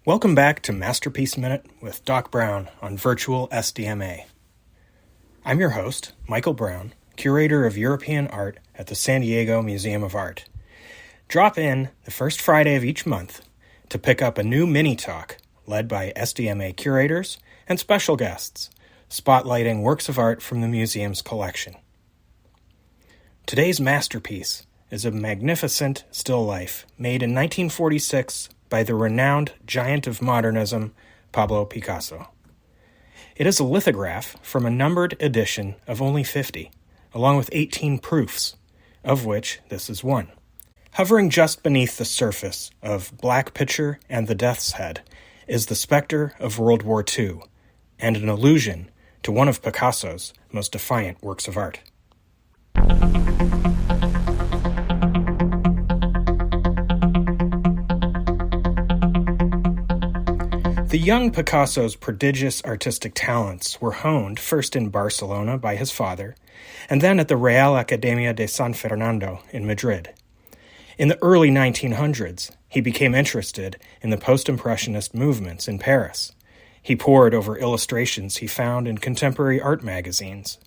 Welcome back to Masterpiece Minute with Doc Brown on Virtual SDMA. I'm your host, Michael Brown, curator of European art at the San Diego Museum of Art. Drop in the first Friday of each month to pick up a new mini-talk led by SDMA curators and special guests, spotlighting works of art from the museum's collection. Today's masterpiece is a magnificent still life made in 1946 by the renowned giant of modernism, Pablo Picasso. It is a lithograph from a numbered edition of only 50, along with 18 proofs, of which this is one. Hovering just beneath the surface of Black Pitcher and the Death's Head is the specter of World War II, and an allusion to one of Picasso's most defiant works of art. The young Picasso's prodigious artistic talents were honed first in Barcelona by his father, and then at the Real Academia de San Fernando in Madrid. In the early 1900s, he became interested in the post-impressionist movements in Paris. He pored over illustrations he found in contemporary art magazines,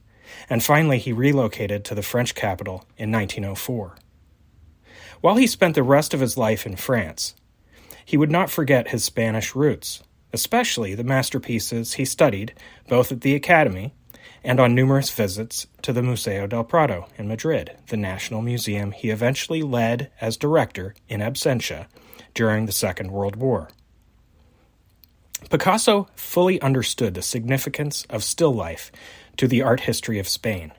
and finally he relocated to the French capital in 1904. While he spent the rest of his life in France, he would not forget his Spanish roots, especially the masterpieces he studied both at the Academy and on numerous visits to the Museo del Prado in Madrid, the national museum he eventually led as director in absentia during the Second World War. Picasso fully understood the significance of still life to the art history of Spain.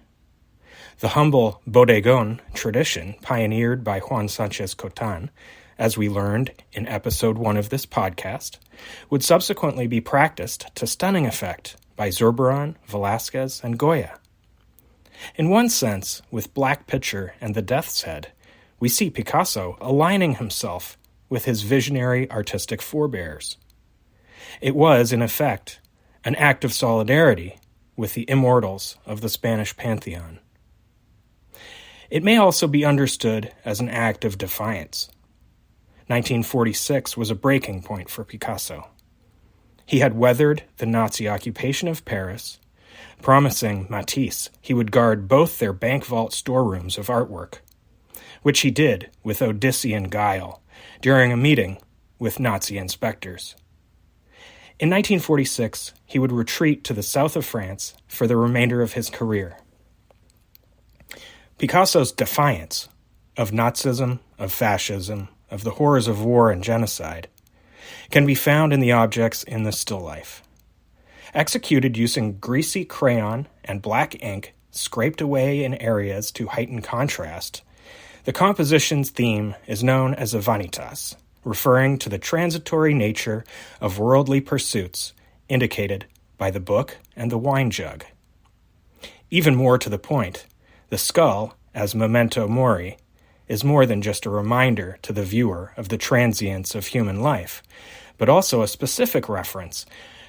The humble bodegon tradition pioneered by Juan Sanchez Cotan, as we learned in episode 1 of this podcast, would subsequently be practiced to stunning effect by Zurbarán, Velázquez, and Goya. In one sense, with Black Pitcher and the Death's Head, we see Picasso aligning himself with his visionary artistic forebears. It was, in effect, an act of solidarity with the immortals of the Spanish pantheon. It may also be understood as an act of defiance. 1946 was a breaking point for Picasso. He had weathered the Nazi occupation of Paris, promising Matisse he would guard both their bank vault storerooms of artwork, which he did with Odyssean guile during a meeting with Nazi inspectors. In 1946, he would retreat to the south of France for the remainder of his career. Picasso's defiance of Nazism, of fascism, of the horrors of war and genocide can be found in the objects in the still life. Executed using greasy crayon and black ink scraped away in areas to heighten contrast, the composition's theme is known as a vanitas, referring to the transitory nature of worldly pursuits indicated by the book and the wine jug. Even more to the point, the skull, as memento mori, is more than just a reminder to the viewer of the transience of human life, but also a specific reference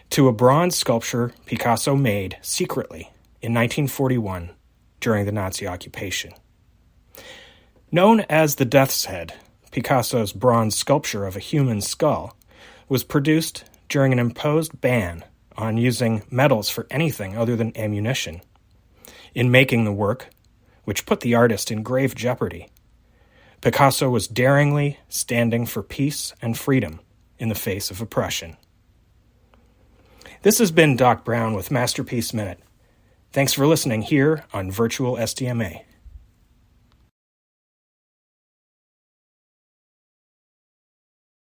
to a bronze sculpture Picasso made secretly in 1941 during the Nazi occupation. Known as the Death's Head, Picasso's bronze sculpture of a human skull was produced during an imposed ban on using metals for anything other than ammunition. In making the work, which put the artist in grave jeopardy, Picasso was daringly standing for peace and freedom in the face of oppression. This has been Doc Brown with Masterpiece Minute. Thanks for listening here on Virtual SDMA.